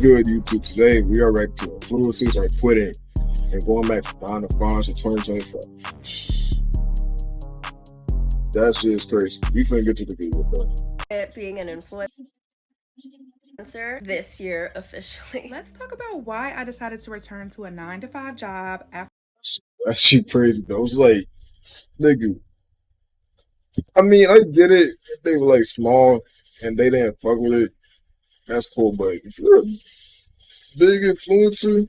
good, YouTube? Today we are ready to influencers are quitting and going back to buying the farms in 2025. That's just crazy. We finna get to the video, bro. Being an influencer this year officially. Let's talk about why I decided to return to a 9-to-5 job after. That shit crazy though. It's like, nigga. I mean, I get it. If they were like small and they didn't fuck with it, that's cool. But if you're a big influencer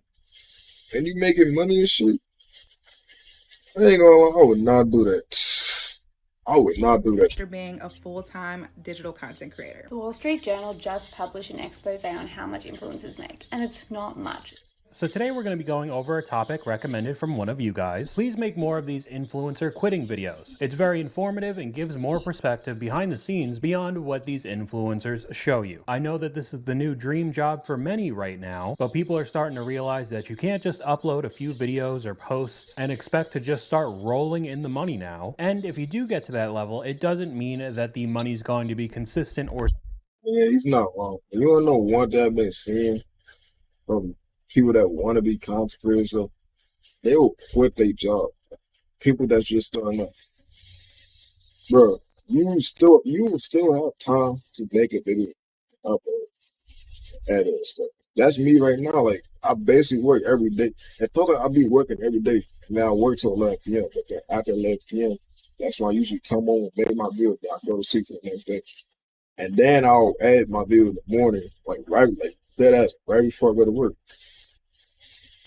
and you making money and shit, I ain't gonna lie, I would not do that. I would not do that. After being a full-time digital content creator. The Wall Street Journal just published an expose on how much influencers make, and it's not much. So today we're going to be going over a topic recommended from one of you guys. Please make more of these influencer quitting videos. It's very informative and gives more perspective behind the scenes beyond what these influencers show you. I know that this is the new dream job for many right now, but people are starting to realize that you can't just upload a few videos or posts and expect to just start rolling in the money now. And if you do get to that level, it doesn't mean that the money's going to be consistent or... Yeah, he's not wrong. You wanna know one that I've been seeing from people that want to be content creators, they will quit their job. People that's just starting up, bro. You will still have time to make a video, upload, edit and stuff. That's me right now. Like I basically work every day. I thought that I'd be working every day, and now I work till 11 p.m. But then after 11 p.m., that's when I usually come home and make my video. Then I go to sleep for the next day, and then I'll edit my video in the morning, like dead ass right before I go to work.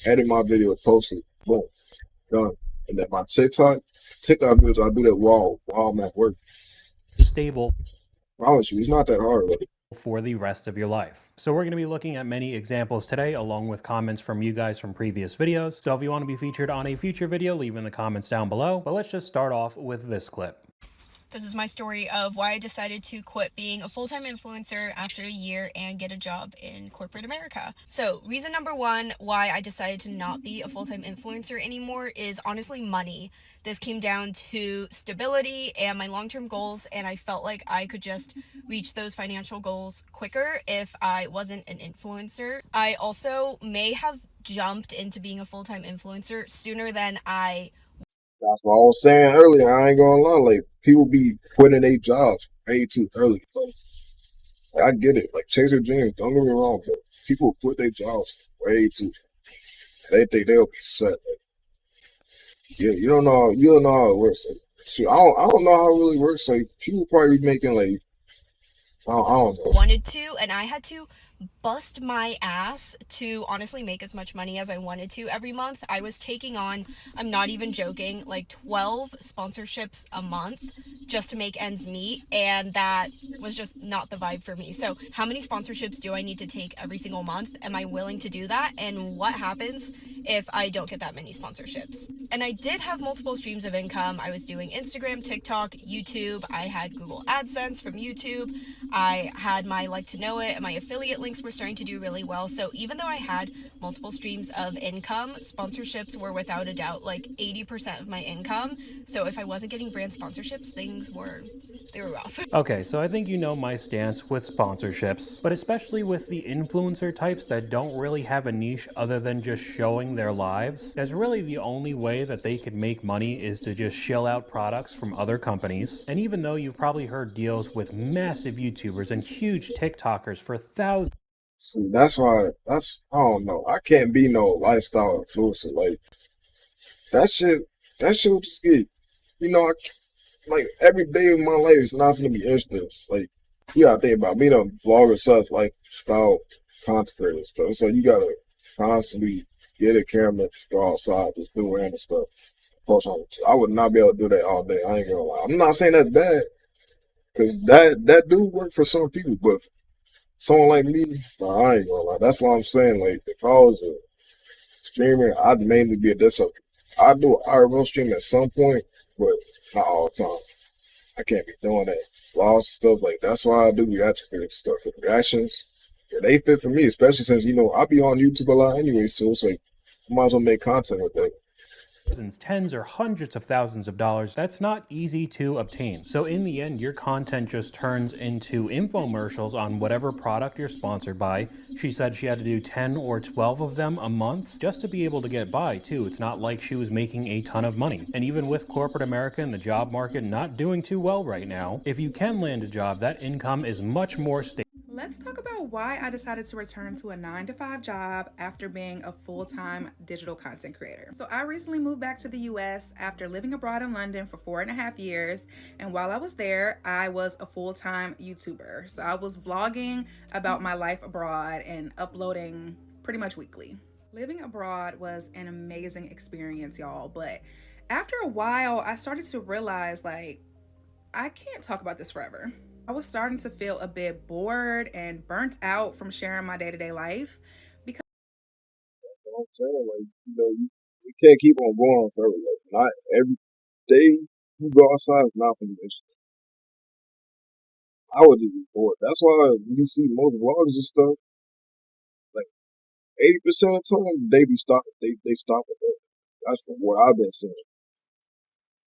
Edit my video, post it, boom, done. And then my TikTok videos, I do that while I'm at work. stable I promise you, it's not that hard. Like, for the rest of your life. So we're going to be looking at many examples today, along with comments from you guys from previous videos. So if you want to be featured on a future video, leave in the comments down below. But let's just start off with this clip. This is my story of why I decided to quit being a full-time influencer after a year and get a job in corporate America. So reason number one why I decided to not be a full-time influencer anymore is honestly money. This came down to stability and my long-term goals, and I felt like I could just reach those financial goals quicker if I wasn't an influencer. I also may have jumped into being a full-time influencer sooner than I... that's what I was saying earlier. I ain't gonna lie. Like people be quitting their jobs way too early. Like, I get it. Like chase their dreams. Don't get me wrong, but people quit their jobs way too. They think they'll be set. Like, yeah, you don't know how it works. Like, shoot, I don't know how it really works. Like people probably be making like I don't know. wanted to, and I had to bust my ass to honestly make as much money as I wanted to every month. I was taking on, I'm not even joking, like 12 sponsorships a month just to make ends meet, and that was just not the vibe for me. So how many sponsorships do I need to take every single month? Am I willing to do that? And what happens if I don't get that many sponsorships? And I did have multiple streams of income. I was doing Instagram, TikTok, YouTube. I had Google AdSense from YouTube. I had my Like to Know It, and my affiliate links were starting to do really well. So even though I had multiple streams of income, sponsorships were without a doubt like 80% of my income. So if I wasn't getting brand sponsorships, they were rough. Okay, so I think you know my stance with sponsorships, but especially with the influencer types that don't really have a niche other than just showing their lives. That's really the only way that they could make money is to just shill out products from other companies. And even though you've probably heard deals with massive YouTubers and huge TikTokers for thousands. See, that's why. I don't know. I can't be no lifestyle influencer. Like that shit. That shit will just get. Like every day of my life is not gonna be instant. Like you gotta think about being a vlogger, such like style content creator and stuff. So you gotta constantly get a camera, just go outside, just do random stuff. Post on it. I would not be able to do that all day. I ain't gonna lie. I'm not saying that's bad, cause that do work for some people, but someone like me, nah, I ain't gonna lie. That's what I'm saying. Like if I was a streamer, I'd mainly be a desktop. I'd do an IRL stream at some point, but not all the time. I can't be doing that. Vlogs and stuff like that's why I do reaction stuff. The reactions, yeah, they fit for me, especially since I be on YouTube a lot anyway. So it's like I might as well make content with that. tens or hundreds of thousands of dollars, that's not easy to obtain. So in the end, your content just turns into infomercials on whatever product you're sponsored by. She said she had to do 10 or 12 of them a month just to be able to get by too. It's not like she was making a ton of money. And even with corporate America and the job market not doing too well right now, if you can land a job, that income is much more stable. Let's talk about why I decided to return to a 9-to-5 job after being a full-time digital content creator. So I recently moved back to the US after living abroad in London for 4.5 years. And while I was there, I was a full-time YouTuber. So I was vlogging about my life abroad and uploading pretty much weekly. Living abroad was an amazing experience, y'all. But after a while, I started to realize, like, I can't talk about this forever. I was starting to feel a bit bored and burnt out from sharing my day-to-day life because You know what I'm saying? Like, you can't keep on going forever. Like, not every day you go outside is not for you. I would just be bored. That's why when you see most vloggers and stuff, like 80% of the time they be stopping. They stop at that. That's from what I've been seeing.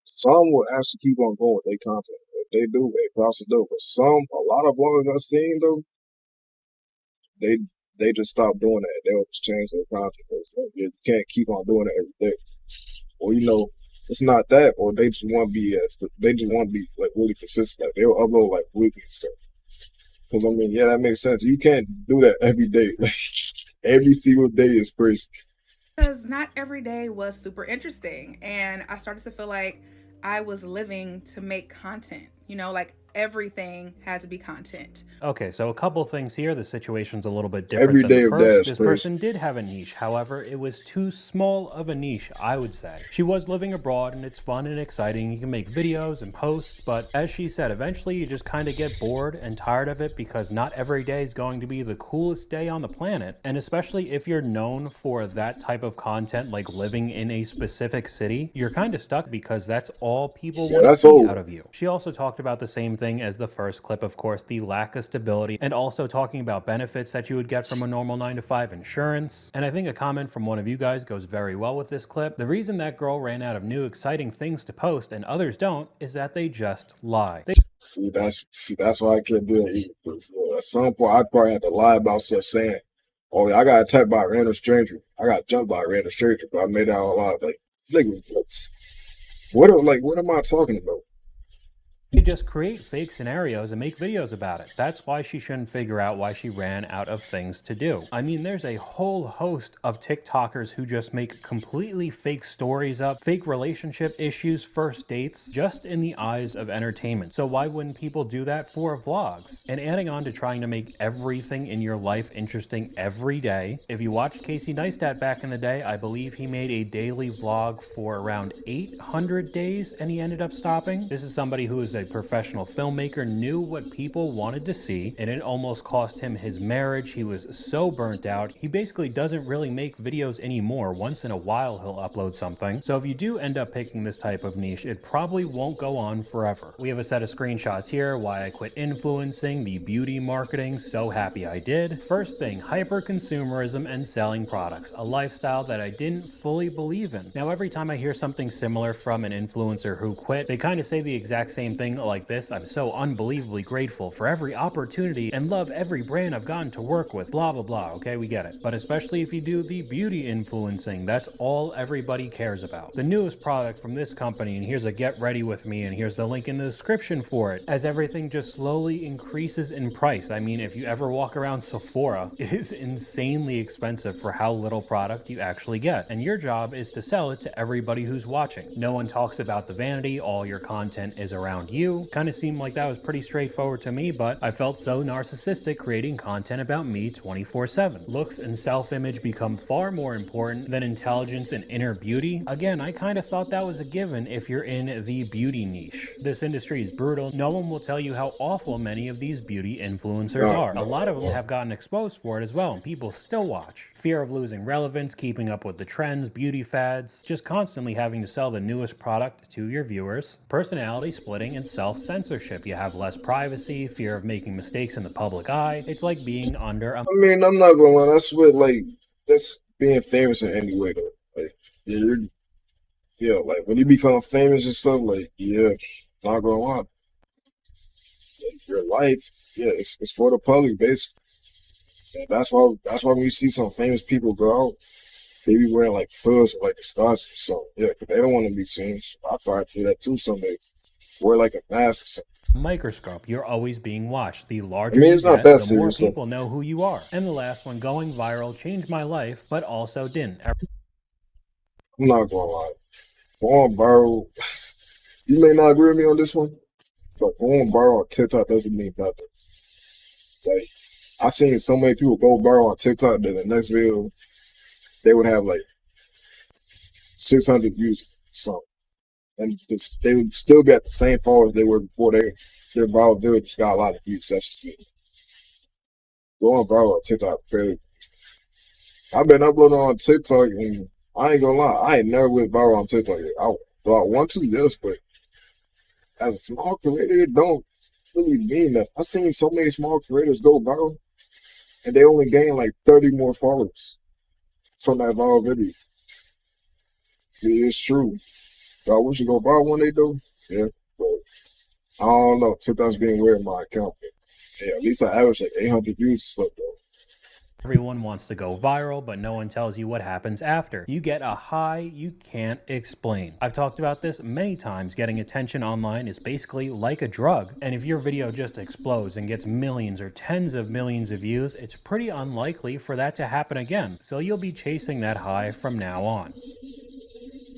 Some will actually keep on going with their content. If they do, they probably do. But a lot of vloggers I've seen though, they just stop doing that. They'll just change their content because you can't keep on doing it every day. Or it's not that, or they just want to be like really consistent. Like they'll upload like weekly stuff. Because I mean, yeah, that makes sense. You can't do that every day. Like every single day is crazy. not every day was super interesting. And I started to feel like I was living to make content, like everything had to be content. Okay, so a couple things here. The situation's a little bit different Every than day the of that first. is This crazy. person did have a niche. However, it was too small of a niche, I would say. She was living abroad and it's fun and exciting. You can make videos and post, but as she said, eventually you just kind of get bored and tired of it because not every day is going to be the coolest day on the planet. And especially if you're known for that type of content, like living in a specific city, you're kind of stuck because that's all people want to that's see over. out of you. She also talked about the same thing as the first clip, of course, the lack of stability, and also talking about benefits that you would get from a normal 9-to-5 insurance. And I think a comment from one of you guys goes very well with this clip. The reason that girl ran out of new exciting things to post and others don't is that they just lie. See, that's why I can't do it either. 'Cause, at some point, I probably had to lie about stuff saying, "Oh, yeah, I got attacked by a random stranger. I got jumped by a random stranger." But I made out a lot. Like, nigga, what am I talking about? You just create fake scenarios and make videos about it. That's why she shouldn't figure out why she ran out of things to do. I mean, there's a whole host of TikTokers who just make completely fake stories up, fake relationship issues, first dates, just in the eyes of entertainment. So why wouldn't people do that for vlogs? And adding on to trying to make everything in your life interesting every day, if you watched Casey Neistat back in the day, I believe he made a daily vlog for around 800 days and he ended up stopping. This is somebody who is a professional filmmaker, knew what people wanted to see, and it almost cost him his marriage. He was so burnt out. He basically doesn't really make videos anymore. Once in a while, he'll upload something. So if you do end up picking this type of niche, it probably won't go on forever. We have a set of screenshots here, why I quit influencing, the beauty marketing, so happy I did. First thing, hyper-consumerism and selling products, a lifestyle that I didn't fully believe in. Now, every time I hear something similar from an influencer who quit, they kind of say the exact same thing like this: "I'm so unbelievably grateful for every opportunity and love every brand I've gotten to work with, blah, blah, blah." Okay, we get it. But especially if you do the beauty influencing, that's all everybody cares about. The newest product from this company, and here's a get ready with me, and here's the link in the description for it, as everything just slowly increases in price. I mean, if you ever walk around Sephora, it is insanely expensive for how little product you actually get. And your job is to sell it to everybody who's watching. No one talks about the vanity, all your content is around you. Kind of seemed like that was pretty straightforward to me, but I felt so narcissistic creating content about me 24/7. Looks and self-image become far more important than intelligence and inner beauty. Again, I kind of thought that was a given if you're in the beauty niche. This industry is brutal. No one will tell you how awful many of these beauty influencers are. A lot of them have gotten exposed for it as well, and people still watch. Fear of losing relevance, keeping up with the trends, beauty fads, just constantly having to sell the newest product to your viewers. Personality splitting and self-censorship. You have less privacy, fear of making mistakes in the public eye. It's like being under a... I mean, I'm not gonna lie. That's being famous in any way though. Like, yeah, like when you become famous and stuff, like yeah, not gonna lie, like, your life, yeah, it's for the public, basically. And that's why when you see some famous people go out, they be wearing like furs or like the scars or something. Yeah, 'cause they don't want to be seen. So I probably do that too someday. Wear like a mask or something. Microscope, you're always being watched. The I larger mean, you it's not get, that the more serious. So people know who you are. And the last one, going viral, changed my life, but also didn't. I'm not gonna lie. Going viral, you may not agree with me on this one, but going viral on TikTok doesn't mean nothing. Like I seen so many people go viral on TikTok that the next video they would have like 600 views, or something, and they would still be at the same followers they were before their viral video just got a lot of views. That's just it. Going viral on TikTok, crazy. I've been uploading on TikTok, and I ain't gonna lie, I ain't never went viral on TikTok. I want to, yes, but as a small creator, it don't really mean that. I seen so many small creators go viral, and they only gain like 30 more followers from that viral video. It is true. Do I wish it go viral one day though? Yeah, but I don't know. TikTok's being weird in my account. But yeah, at least I average like 800 views and stuff though. Everyone wants to go viral, but no one tells you what happens after. You get a high you can't explain. I've talked about this many times. Getting attention online is basically like a drug. And if your video just explodes and gets millions or tens of millions of views, it's pretty unlikely for that to happen again. So you'll be chasing that high from now on.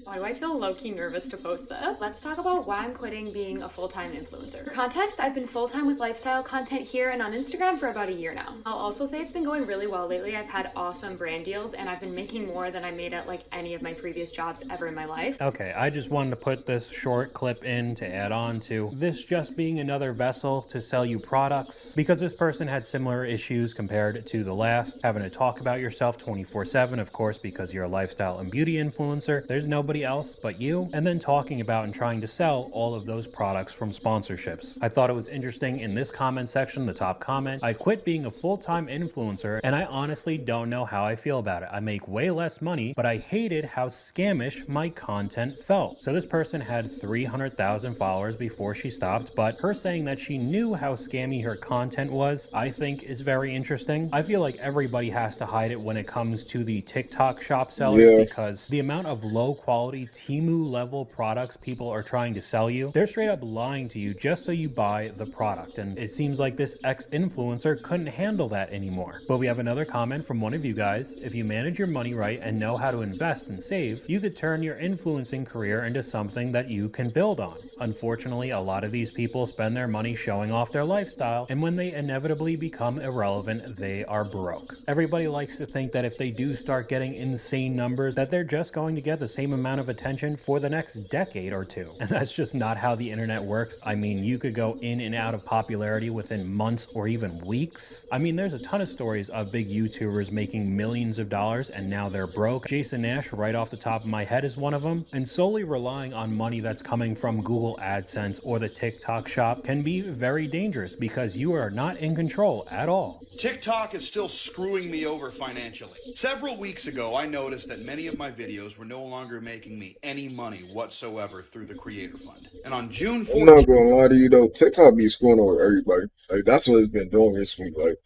Why do I feel low-key nervous to post this? Let's talk about why I'm quitting being a full-time influencer. For context, I've been full-time with lifestyle content here and on Instagram for about a year now. I'll also say it's been going really well lately. I've had awesome brand deals and I've been making more than I made at like any of my previous jobs ever in my life. Okay, I just wanted to put this short clip in to add on to this just being another vessel to sell you products, because this person had similar issues compared to the last, having to talk about yourself 24/7, of course, because you're a lifestyle and beauty influencer. There's nobody else but you, and then talking about and trying to sell all of those products from sponsorships. I thought it was interesting in this comment section, the top comment, I quit being a full-time influencer and I honestly don't know how I feel about it. I make way less money, but I hated how scamish my content felt. So this person had 300,000 followers before she stopped, but her saying that she knew how scammy her content was, I think is very interesting. I feel like everybody has to hide it when it comes to the TikTok shop sellers, Yeah, because the amount of low quality Temu level products people are trying to sell you, they're straight up lying to you just so you buy the product. And it seems like this ex-influencer couldn't handle that anymore. But we have another comment from one of you guys. If you manage your money right and know how to invest and save, you could turn your influencing career into something that you can build on. Unfortunately, a lot of these people spend their money showing off their lifestyle, and when they inevitably become irrelevant, they are broke. Everybody likes to think that if they do start getting insane numbers, that they're just going to get the same amount of attention for the next decade or two. And that's just not how the internet works. I mean, you could go in and out of popularity within months or even weeks. I mean, there's a ton of stories of big YouTubers making millions of dollars and now they're broke. Jason Nash, right off the top of my head, is one of them. And solely relying on money that's coming from Google AdSense or the TikTok shop can be very dangerous because you are not in control at all. TikTok is still screwing me over financially. Several weeks ago, I noticed that many of my videos were no longer making me any money whatsoever through the Creator Fund. And on June I'm not 14th, gonna lie to you though. TikTok be screwing over everybody. Like that's what it's been doing this week. Like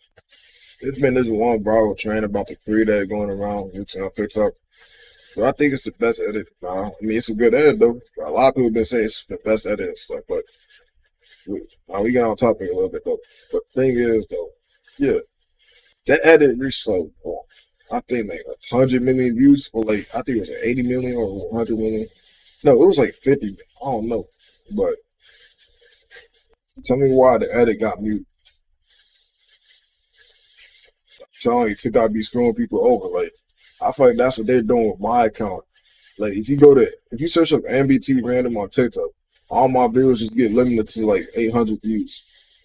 it's been this one viral trend about the creator going around on TikTok. But I think it's the best edit. Nah, I mean it's a good edit though. A lot of people been saying it's the best edit and stuff. But now we get on topic a little bit though. But the thing is though, yeah, that edit reached like I think like 100 million views, or like I think it was like 80 million or 100 million. No, it was like 50. I don't know. But tell me why the edit got muted. I'm telling you, TikTok be screwing people over. Like I feel like that's what they're doing with my account. Like if you search up MBT random on TikTok, all my videos just get limited to like 800 views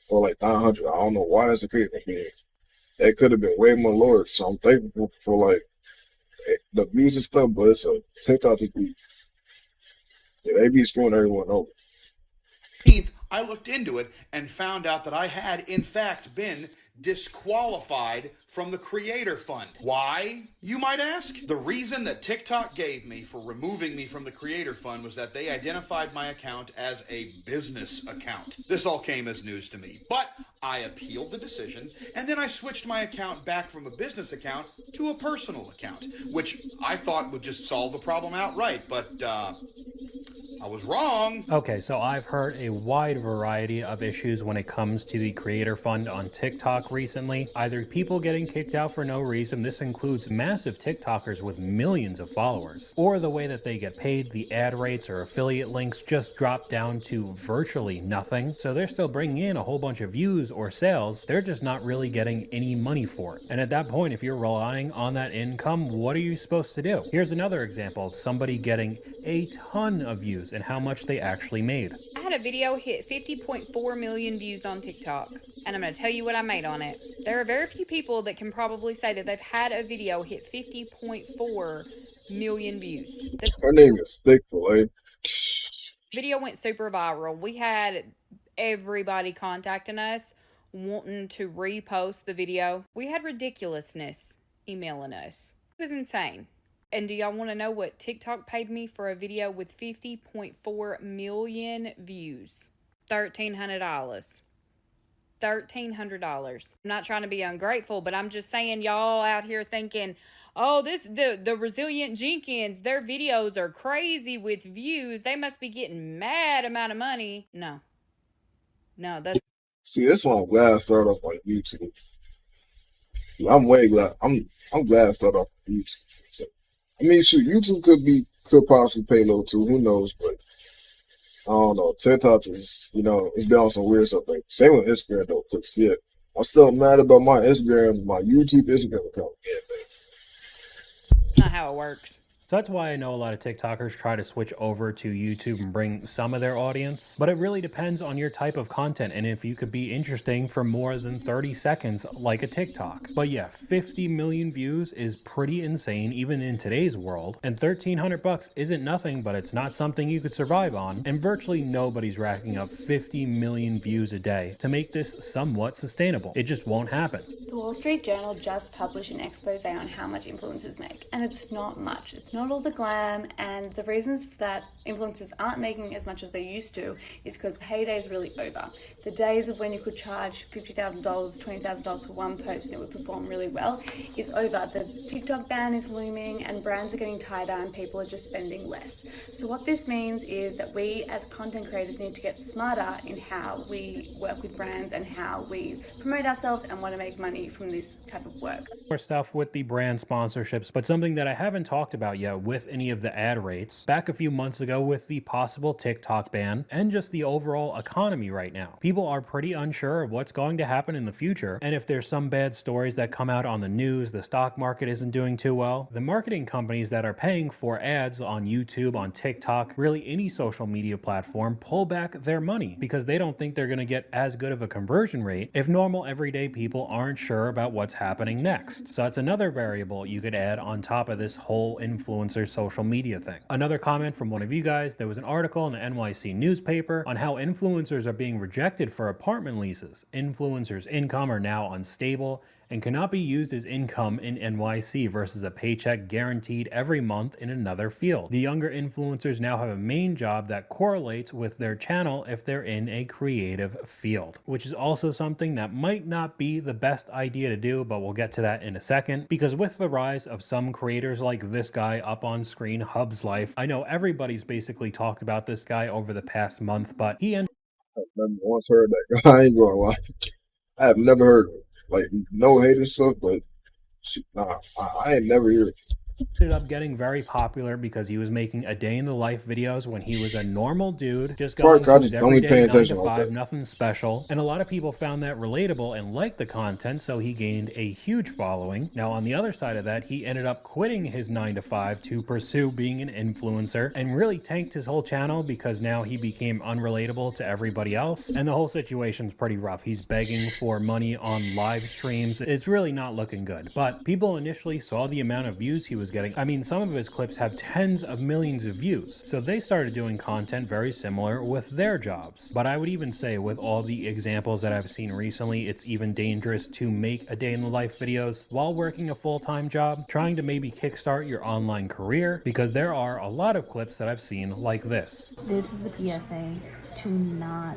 or like 900. I don't know why that's the case. I mean, that could have been way more lower. So I'm thankful for like the views and stuff, but it's a TikTok to be. Yeah, they be screwing everyone over. I looked into it and found out that I had, in fact, been disqualified from the Creator Fund. Why, you might ask? The reason that TikTok gave me for removing me from the Creator Fund was that they identified my account as a business account. This all came as news to me, but I appealed the decision, and then I switched my account back from a business account to a personal account, which I thought would just solve the problem outright, but I was wrong. Okay, so I've heard a wide variety of issues when it comes to the Creator Fund on TikTok recently. Either people getting kicked out for no reason, this includes massive TikTokers with millions of followers, or the way that they get paid, the ad rates or affiliate links just drop down to virtually nothing. So they're still bringing in a whole bunch of views or sales, they're just not really getting any money for it. And at that point, if you're relying on that income, what are you supposed to do? Here's another example of somebody getting a ton of views and how much they actually made. I had a video hit 50.4 million views on TikTok, and I'm going to tell you what I made on it. There are very few people that can probably say that they've had a video hit 50.4 million views. The Her name is Thick Filet. video went super viral. We had everybody contacting us wanting to repost the video. We had ridiculousness emailing us. It was insane. And do y'all want to know what TikTok paid me for a video with 50.4 million views? $1,300. $1,300. I'm not trying to be ungrateful, but I'm just saying y'all out here thinking, oh, the Resilient Jenkins, their videos are crazy with views. They must be getting mad amount of money. No, that's... See, that's why I'm glad I started off on YouTube. I'm way glad. I'm glad I started off on YouTube. So, I mean, shoot, YouTube could possibly pay low too. Who knows? But I don't know. TikTok is, it's been on some weird stuff. Like, same with Instagram though. Cause yeah, I'm still mad about my YouTube Instagram account. Yeah, man. That's not how it works. So that's why I know a lot of TikTokers try to switch over to YouTube and bring some of their audience, but it really depends on your type of content and if you could be interesting for more than 30 seconds like a TikTok. But yeah, 50 million views is pretty insane even in today's world, and $1,300 isn't nothing, but it's not something you could survive on, and virtually nobody's racking up 50 million views a day to make this somewhat sustainable. It just won't happen. The Wall Street Journal just published an expose on how much influencers make, and it's not much. It's not all the glam, and the reasons that influencers aren't making as much as they used to is because payday is really over. The days of when you could charge $50,000, $20,000 for one post and it would perform really well is over. The TikTok ban is looming and brands are getting tighter and people are just spending less. So what this means is that we as content creators need to get smarter in how we work with brands and how we promote ourselves and want to make money from this type of work. More stuff with the brand sponsorships, but something that I haven't talked about yet with any of the ad rates, back a few months ago with the possible TikTok ban and just the overall economy right now. People are pretty unsure of what's going to happen in the future, and if there's some bad stories that come out on the news, the stock market isn't doing too well, the marketing companies that are paying for ads on YouTube, on TikTok, really any social media platform, pull back their money because they don't think they're going to get as good of a conversion rate if normal everyday people aren't sure about what's happening next. So that's another variable you could add on top of this whole influencer social media thing. Another comment from one of you guys, there was an article in the NYC newspaper on how influencers are being rejected for apartment leases. Influencers' income are now unstable and cannot be used as income in NYC versus a paycheck guaranteed every month in another field. The younger influencers now have a main job that correlates with their channel if they're in a creative field, which is also something that might not be the best idea to do, but we'll get to that in a second, because with the rise of some creators like this guy up on screen, Hub's Life, I know everybody's basically talked about this guy over the past month, but he I've never once heard that guy. I ain't gonna lie. I have never heard of it. Like, no hate and stuff, but I ain't never heard it. ended up getting very popular because he was making a day in the life videos when he was a normal dude, just going through his everyday 9 to 5, nothing special. And a lot of people found that relatable and liked the content, so he gained a huge following. Now, on the other side of that, he ended up quitting his 9 to 5 to pursue being an influencer and really tanked his whole channel because now he became unrelatable to everybody else. And the whole situation's pretty rough. He's begging for money on live streams. It's really not looking good. But people initially saw the amount of views he was was getting, I mean, some of his clips have tens of millions of views. So they started doing content very similar with their jobs. But I would even say with all the examples that I've seen recently, it's even dangerous to make a day in the life videos while working a full-time job, trying to maybe kickstart your online career, because there are a lot of clips that I've seen like this. This is a PSA to not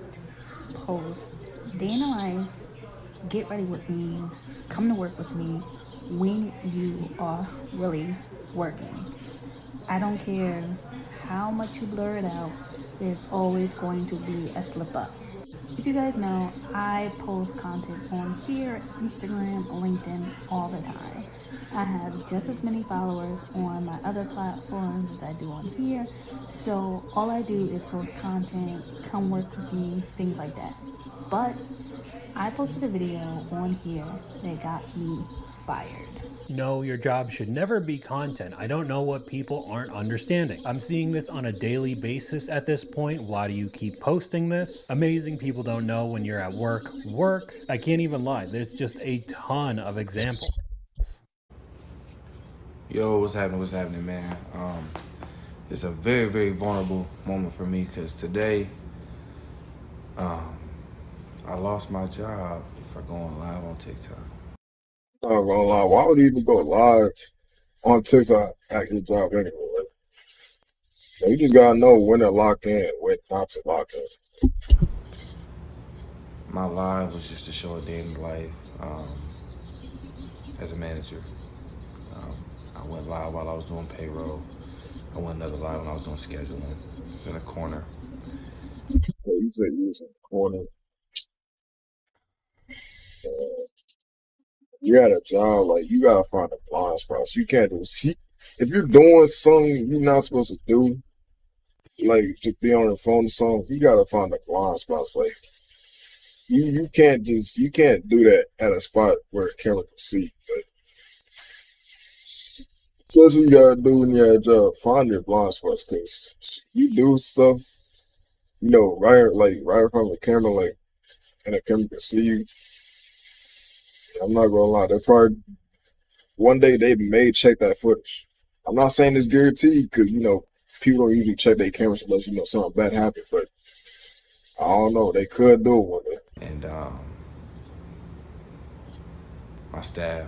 post day in the life, get ready with me, come to work with me when you are really working. I don't care how much you blur it out, there's always going to be a slip up. If you guys know, I post content on here, Instagram, LinkedIn all the time. I have just as many followers on my other platforms as I do on here. So all I do is post content, come work with me, things like that. But I posted a video on here that got me fired. No, your job should never be content. I don't know what people aren't understanding. I'm seeing this on a daily basis at this point. Why do you keep posting this? Amazing people don't know when you're at work. I can't even lie. There's just a ton of examples. Yo, what's happening, man? It's a very, very vulnerable moment for me because today, I lost my job for going live on TikTok. I'm not gonna lie, why would you even go live on TikTok at your job anyway? Like, you just gotta know when to lock in, when not to lock in. My live was just to show a day in the life as a manager. I went live while I was doing payroll. I went another live when I was doing scheduling. It's in a corner. You said you was in the corner. You had a job, like, you gotta find a blind spot. You can't do see if you're doing something you're not supposed to do, like to be on the phone or something, you gotta find the blind spots. Like you can't do that at a spot where a camera can see. Like, that's what you gotta do when you're at a job. Find your blind spots, cause you do stuff, right in front of the camera, like, and the camera can see you. I'm not gonna lie, they probably one day they may check that footage. I'm not saying it's guaranteed because people don't usually check their cameras unless something bad happened, but I don't know, they could do it one day. And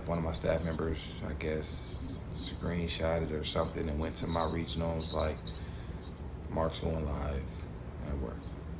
one of my staff members, I guess, screenshotted or something and went to my regional and was like, Mark's going live at work.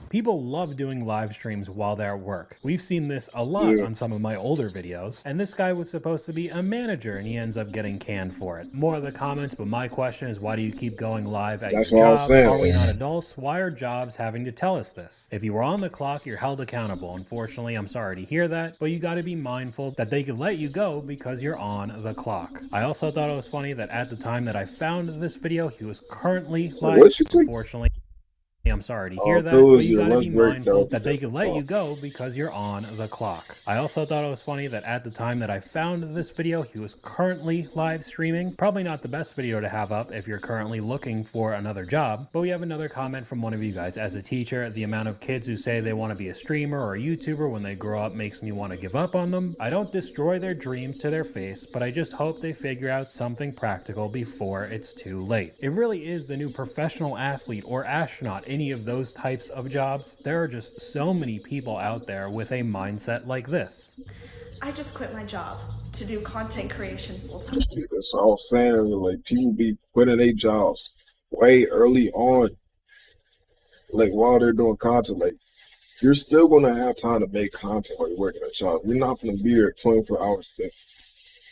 People love doing live streams while they're at work. We've seen this a lot on some of my older videos, and this guy was supposed to be a manager and he ends up getting canned for it. More of the comments, but my question is, why do you keep going live at your job? Are we not adults? Why are jobs having to tell us this? If you were on the clock, you're held accountable. Unfortunately, I'm sorry to hear that, but you gotta be mindful that they could let you go because you're on the clock. I also thought it was funny that at the time that I found this video, he was currently live. Unfortunately, I'm sorry to hear that, but you gotta be mindful that they could let you go because you're on the clock. I also thought it was funny that at the time that I found this video, he was currently live streaming. Probably not the best video to have up if you're currently looking for another job, but we have another comment from one of you guys. As a teacher, the amount of kids who say they want to be a streamer or a YouTuber when they grow up makes me want to give up on them. I don't destroy their dreams to their face, but I just hope they figure out something practical before it's too late. It really is the new professional athlete or astronaut, any of those types of jobs. There are just so many people out there with a mindset like this. I just quit my job to do content creation full time. That's what I was saying. Like, people be quitting their jobs way early on, like while they're doing content. Like, you're still gonna have time to make content while you're working a job. You're not gonna be there 24 hours a day.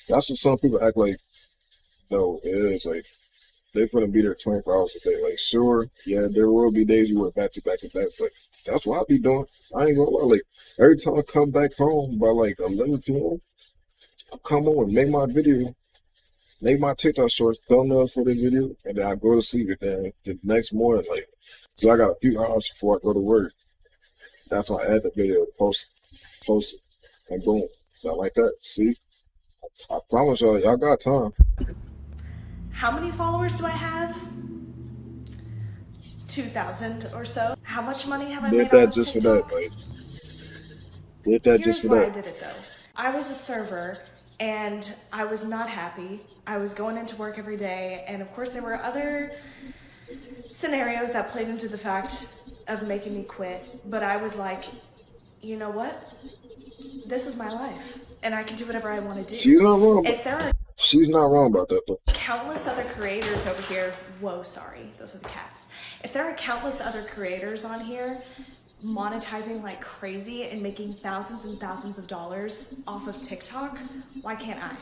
That's what some people act like. No, it is like they're gonna be there 24 hours a day. Like, sure, yeah, there will be days you work back to back, but that's what I be doing. I ain't gonna lie. Like, every time I come back home by like 11 p.m., I come on and make my video, make my TikTok shorts, thumbnails for the video, and then I go to sleep. And then the next morning, like, so I got a few hours before I go to work. That's when I add the video, post it, and boom, stuff like that. See, I promise y'all got time. How many followers do I have? 2,000 or so. How much money have I made Did that on just TikTok? for that, like. Did that Here's just for why that. I did it though. I was a server And I was not happy. I was going into work every day, and of course there were other scenarios that played into the fact of making me quit, but I was like, you know what? This is my life, and I can do whatever I want to do. She's not wrong. If there are She's not wrong about that though. countless other creators over here, whoa, sorry, those are the cats. If there are countless other creators on here monetizing like crazy and making thousands and thousands of dollars off of TikTok, why can't I?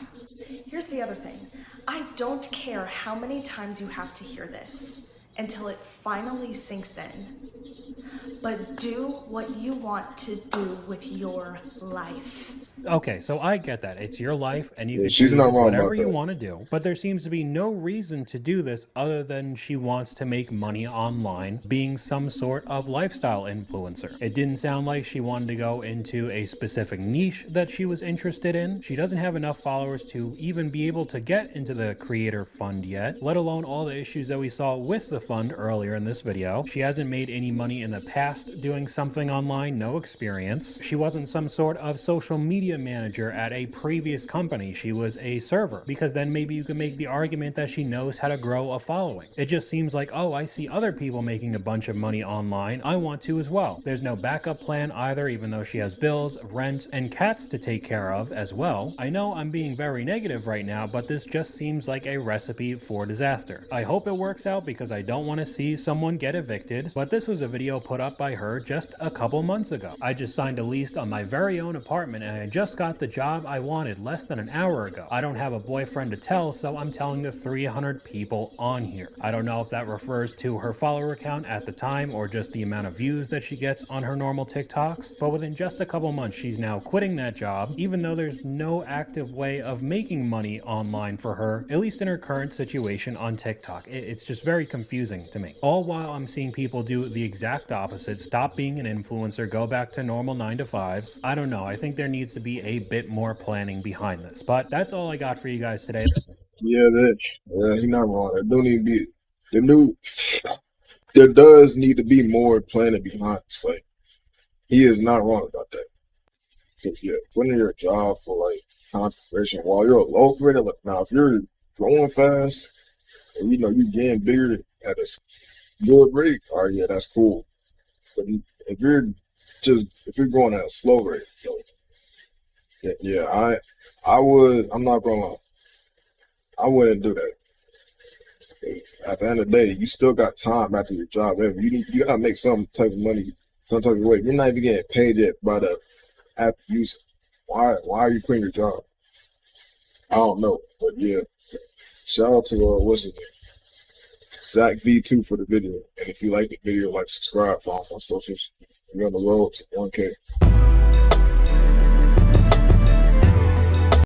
Here's the other thing. I don't care how many times you have to hear this until it finally sinks in. But do what you want to do with your life. Okay, so I get that. It's your life and you Yeah, can she's do not wrong whatever about you that. want to do. But there seems to be no reason to do this other than she wants to make money online, being some sort of lifestyle influencer. It didn't sound like she wanted to go into a specific niche that she was interested in. She doesn't have enough followers to even be able to get into the creator fund yet, let alone all the issues that we saw with the fund earlier in this video. She hasn't made any money in the past doing something online, no experience. She wasn't some sort of social media manager at a previous company. She was a server, because then maybe you can make the argument that she knows how to grow a following. It just seems like, oh, I see other people making a bunch of money online, I want to as well. There's no backup plan either, even though she has bills, rent, and cats to take care of as well. I know I'm being very negative right now, but this just seems like a recipe for disaster. I hope it works out because I don't want to see someone get evicted, but this was a video put up by her just a couple months ago. I just signed a lease on my very own apartment and I just got the job I wanted less than an hour ago. I don't have a boyfriend to tell, so I'm telling the 300 people on here. I don't know if that refers to her follower count at the time or just the amount of views that she gets on her normal TikToks, but within just a couple months she's now quitting that job, even though there's no active way of making money online for her, at least in her current situation on TikTok. It's just very confusing to me. All while I'm seeing people do the exact opposite, stop being an influencer, go back to normal 9-to-5s. I don't know, I think there needs to be a bit more planning behind this, but that's all I got for you guys today. Yeah, he's not wrong. There don't need to be the new. There does need to be more planning behind this. Like, he is not wrong about that. 'Cause, yeah, putting your job for like concentration while you're a low creator. Like, now, if you're growing fast and you know you're getting bigger at a good rate, all right, yeah, that's cool. But if you're going at a slow rate, yeah, I would. I'm not gonna lie. I wouldn't do that. At the end of the day, you still got time after your job. You gotta make some type of money, some type of way. You're not even getting paid yet by the app user. Why are you quitting your job? I don't know, but yeah. Shout out to what's his name, Zach V2 for the video. And if you like the video, like, subscribe, follow my socials. We're on the road to 1K.